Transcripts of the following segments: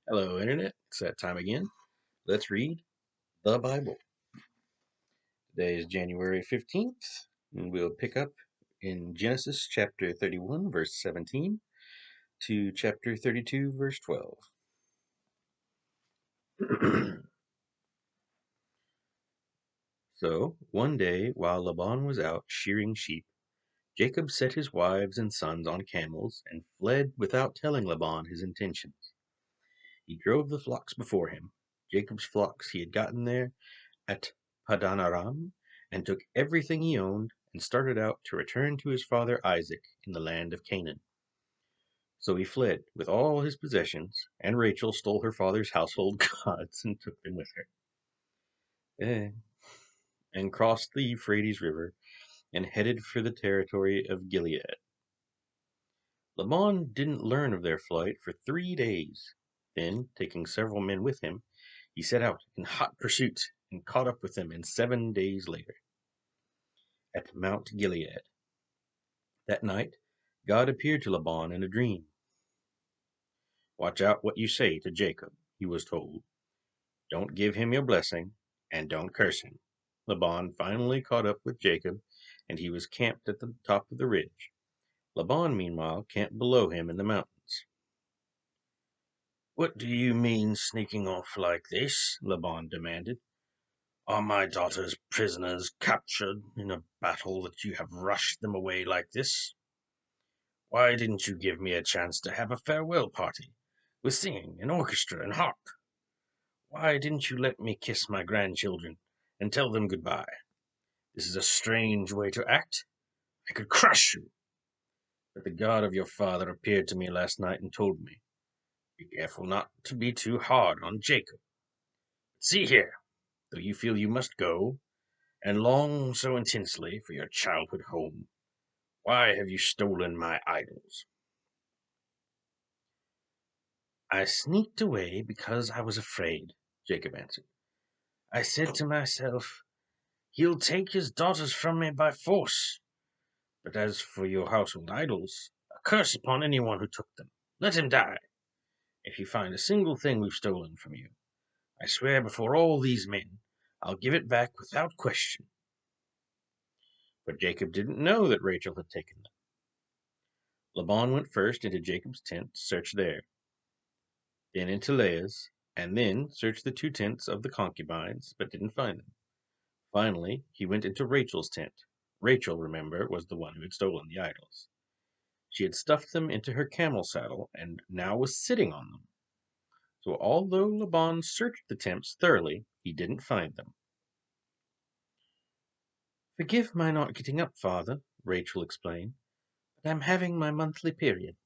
Hello, Internet. It's that time again. Let's read the Bible. Today is January 15th, and we'll pick up in Genesis chapter 31, verse 17, to chapter 32, verse 12. So, one day, while Laban was out shearing sheep, Jacob set his wives and sons on camels and fled without telling Laban his intentions. He drove the flocks before him, Jacob's flocks he had gotten there at Padanaram, and took everything he owned, and started out to return to his father Isaac in the land of Canaan. So he fled with all his possessions, and Rachel stole her father's household gods and took them with her, and crossed the Euphrates River and headed for the territory of Gilead. Laban didn't learn of their flight for 3 days. Then, taking several men with him, he set out in hot pursuit and caught up with them 7 days later at Mount Gilead. That night, God appeared to Laban in a dream. Watch out what you say to Jacob, he was told. Don't give him your blessing, and don't curse him. Laban finally caught up with Jacob, and he was camped at the top of the ridge. Laban, meanwhile, camped below him in the mountains. What do you mean sneaking off like this? Laban demanded. Are my daughters prisoners captured in a battle that you have rushed them away like this? Why didn't you give me a chance to have a farewell party, with singing and orchestra and harp? Why didn't you let me kiss my grandchildren and tell them goodbye? This is a strange way to act. I could crush you. But the God of your father appeared to me last night and told me, be careful not to be too hard on Jacob. But see here, though you feel you must go, and long so intensely for your childhood home, why have you stolen my idols? I sneaked away because I was afraid, Jacob answered. I said to myself, he'll take his daughters from me by force. But as for your household idols, a curse upon anyone who took them. Let him die. If you find a single thing we've stolen from you, I swear before all these men, I'll give it back without question. But Jacob didn't know that Rachel had taken them. Laban went first into Jacob's tent to search there, then into Leah's, and then searched the 2 tents of the concubines, but didn't find them. Finally, he went into Rachel's tent. Rachel, remember, was the one who had stolen the idols. She had stuffed them into her camel saddle and now was sitting on them. So although Laban searched the tents thoroughly, he didn't find them. Forgive my not getting up, father, Rachel explained, but I'm having my monthly period.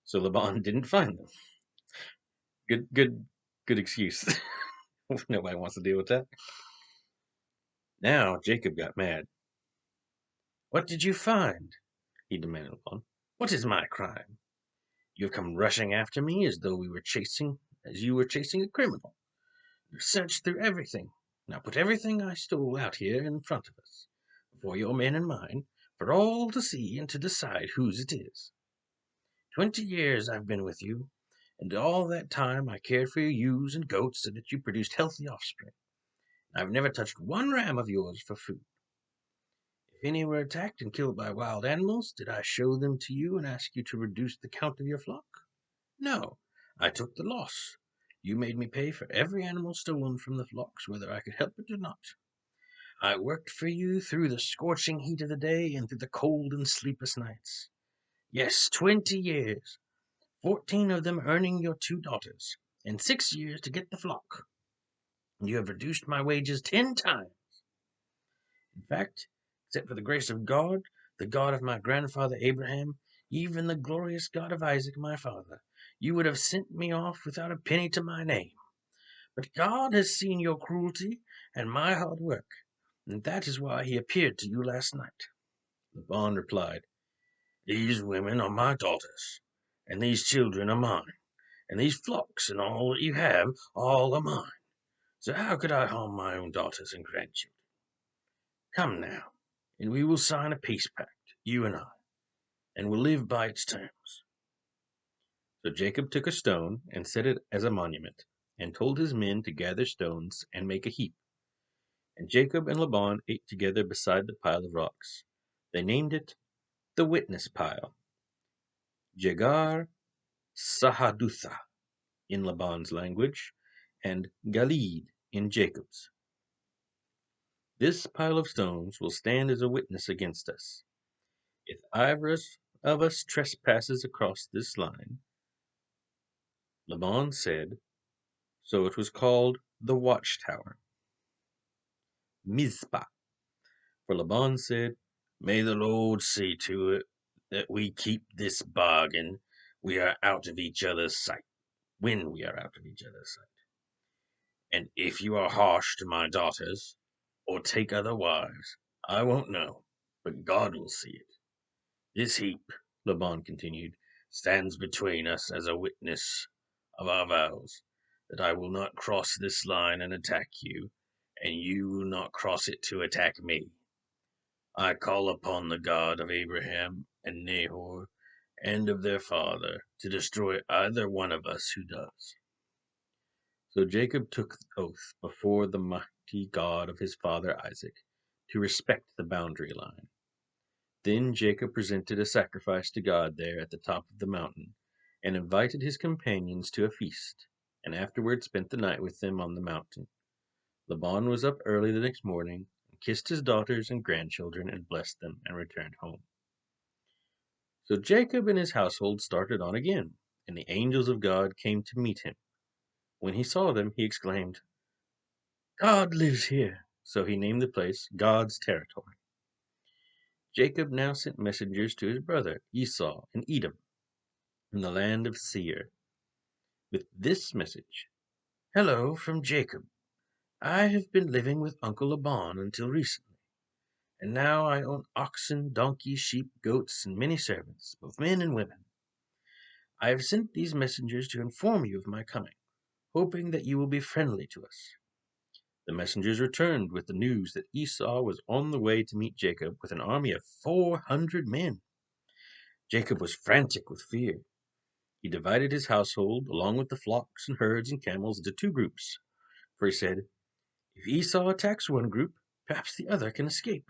So Laban didn't find them. Good excuse. Nobody wants to deal with that. Now Jacob got mad. What did you find? He demanded upon. What is my crime? You have come rushing after me as though you were chasing a criminal. You searched through everything. Now put everything I stole out here in front of us, before your men and mine, for all to see and to decide whose it is. 20 years I've been with you, and all that time I cared for your ewes and goats so that you produced healthy offspring. I've never touched one ram of yours for food. If any were attacked and killed by wild animals, did I show them to you and ask you to reduce the count of your flock? No, I took the loss. You made me pay for every animal stolen from the flocks, whether I could help it or not. I worked for you through the scorching heat of the day and through the cold and sleepless nights. Yes, 20 years, 14 of them earning your 2 daughters, and 6 years to get the flock. You have reduced my wages 10 times. In fact, except for the grace of God, the God of my grandfather Abraham, even the glorious God of Isaac my father, you would have sent me off without a penny to my name. But God has seen your cruelty and my hard work, and that is why he appeared to you last night. Laban replied, These women are my daughters, and these children are mine, and these flocks and all that you have, all are mine. So how could I harm my own daughters and grandchildren? Come now, and we will sign a peace pact, you and I, and will live by its terms. So Jacob took a stone and set it as a monument, and told his men to gather stones and make a heap. And Jacob and Laban ate together beside the pile of rocks. They named it the witness pile, Jegar Sahadutha in Laban's language, and Galid in Jacob's. This pile of stones will stand as a witness against us. If either of us trespasses across this line, Laban said, so it was called the watchtower, Mizpah. For Laban said, may the Lord see to it that we keep this bargain. We are out of each other's sight, when we are out of each other's sight. And if you are harsh to my daughters, or take other wives, I won't know, but God will see it. This heap, Laban continued, stands between us as a witness of our vows, that I will not cross this line and attack you, and you will not cross it to attack me. I call upon the God of Abraham and Nahor, and of their father, to destroy either one of us who does. So Jacob took oath before the mighty God of his father Isaac to respect the boundary line. Then Jacob presented a sacrifice to God there at the top of the mountain, and invited his companions to a feast, and afterward spent the night with them on the mountain. Laban was up early the next morning, and kissed his daughters and grandchildren, and blessed them, and returned home. So Jacob and his household started on again, and the angels of God came to meet him. When he saw them, he exclaimed, God lives here. So he named the place God's territory. Jacob now sent messengers to his brother Esau in Edom, in the land of Seir, with this message: hello from Jacob. I have been living with Uncle Laban until recently, and now I own oxen, donkeys, sheep, goats, and many servants, both men and women. I have sent these messengers to inform you of my coming, hoping that you will be friendly to us. The messengers returned with the news that Esau was on the way to meet Jacob with an army of 400 men. Jacob was frantic with fear. He divided his household, along with the flocks and herds and camels, into two groups. For he said, if Esau attacks one group, perhaps the other can escape.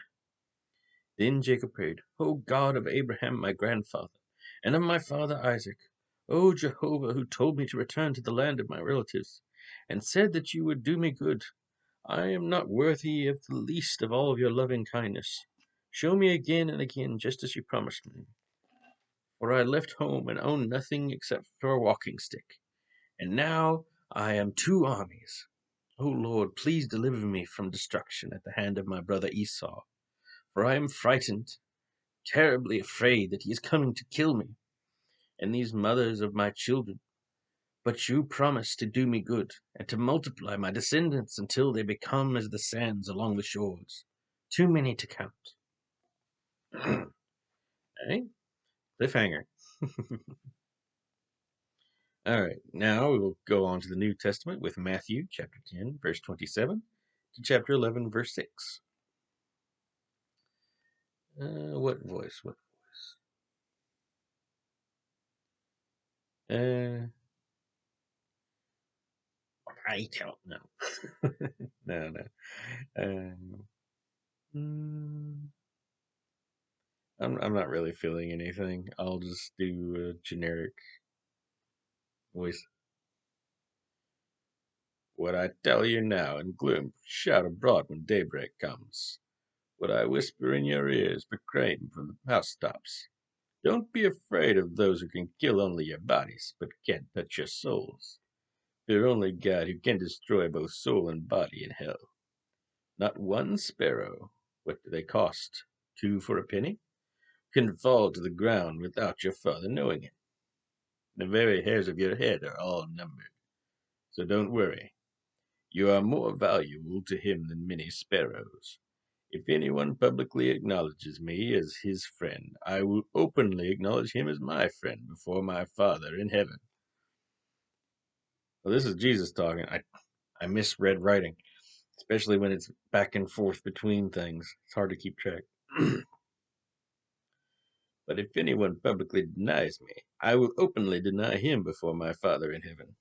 Then Jacob prayed, O God of Abraham my grandfather, and of my father Isaac, O Jehovah, who told me to return to the land of my relatives, and said that you would do me good, I am not worthy of the least of all of your loving kindness. Show me again and again, just as you promised me. For I left home and own nothing except for a walking stick, and now I am two armies. O Lord, please deliver me from destruction at the hand of my brother Esau, for I am frightened, terribly afraid that he is coming to kill me, and these mothers of my children. But you promised to do me good, and to multiply my descendants until they become as the sands along the shores, too many to count. Hey, cliffhanger. All right, now we will go on to the New Testament with Matthew chapter 10, verse 27 to chapter 11, verse 6. What voice? What voice? I don't know. No, no. Mm, I'm not really feeling anything. I'll just do a generic voice. What I tell you now in gloom, shout abroad when daybreak comes. What I whisper in your ears, proclaim from the housetops. Don't be afraid of those who can kill only your bodies, but can't touch your souls. Fear only God who can destroy both soul and body in hell. Not one sparrow, what do they cost? 2 for a penny? Can fall to the ground without your Father knowing it. The very hairs of your head are all numbered. So don't worry. You are more valuable to him than many sparrows. If anyone publicly acknowledges me as his friend, I will openly acknowledge him as my friend before my Father in heaven. Well, this is Jesus talking. I misread writing, especially when it's back and forth between things. It's hard to keep track. But if anyone publicly denies me, I will openly deny him before my Father in heaven.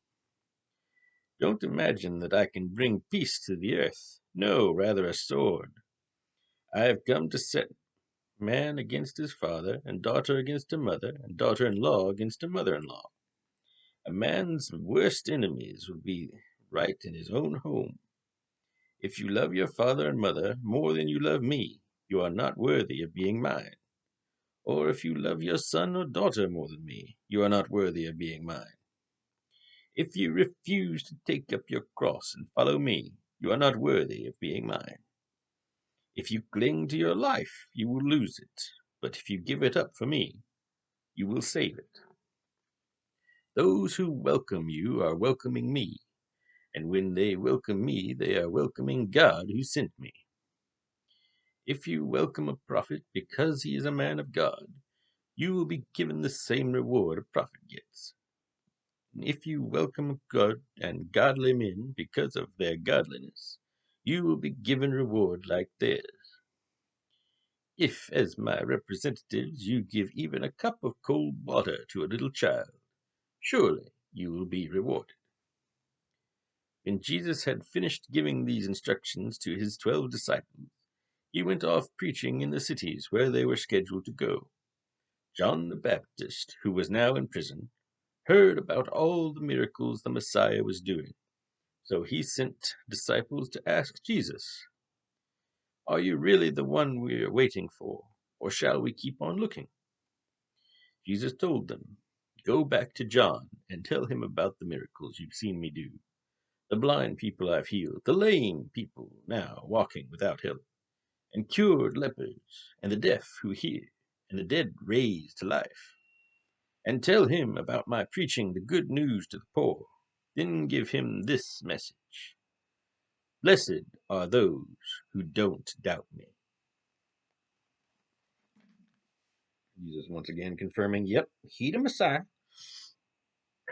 Don't imagine that I can bring peace to the earth. No, rather a sword. I have come to set man against his father, and daughter against her mother, and daughter-in-law against her mother-in-law. A man's worst enemies will be right in his own home. If you love your father and mother more than you love me, you are not worthy of being mine. Or if you love your son or daughter more than me, you are not worthy of being mine. If you refuse to take up your cross and follow me, you are not worthy of being mine. If you cling to your life, you will lose it. But if you give it up for me, you will save it. Those who welcome you are welcoming me, and when they welcome me, they are welcoming God who sent me. If you welcome a prophet because he is a man of God, you will be given the same reward a prophet gets. And if you welcome good and godly men because of their godliness, you will be given reward like theirs. If, as my representatives, you give even a cup of cold water to a little child, surely you will be rewarded. When Jesus had finished giving these instructions to his 12 disciples, he went off preaching in the cities where they were scheduled to go. John the Baptist, who was now in prison, heard about all the miracles the Messiah was doing. So he sent disciples to ask Jesus, "Are you really the one we are waiting for, or shall we keep on looking?" Jesus told them, "Go back to John and tell him about the miracles you've seen me do. The blind people I've healed, the lame people now walking without help, and cured lepers, and the deaf who hear, and the dead raised to life. And tell him about my preaching the good news to the poor. Then give him this message: Blessed are those who don't doubt me." Jesus once again confirming, yep, he the Messiah.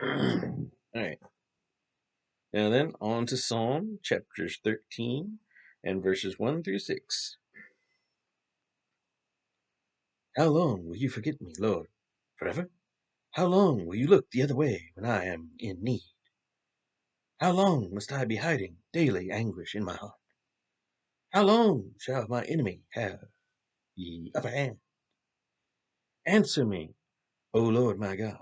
All right. Now then, on to Psalm chapters 13 and verses 1 through 6. How long will you forget me, Lord? Forever? How long will you look the other way when I am in need? How long must I be hiding daily anguish in my heart? How long shall my enemy have the upper hand? Answer me, O Lord my God.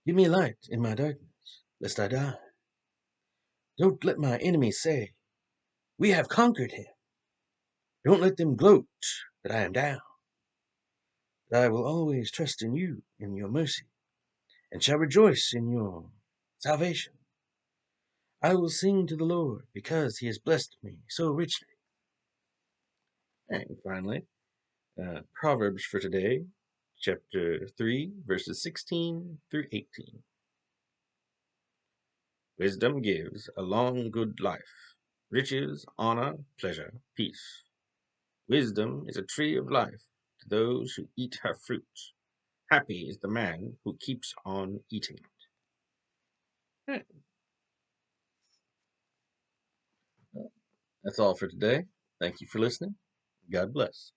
Give me light in my darkness, lest I die. Don't let my enemies say, "We have conquered him." Don't let them gloat that I am down. But I will always trust in you, in your mercy, and shall rejoice in your salvation. I will sing to the Lord because he has blessed me so richly. And finally, Proverbs for today, chapter 3, verses 16 through 18. Wisdom gives a long good life, riches, honor, pleasure, peace. Wisdom is a tree of life to those who eat her fruit. Happy is the man who keeps on eating it. That's all for today. Thank you for listening. God bless.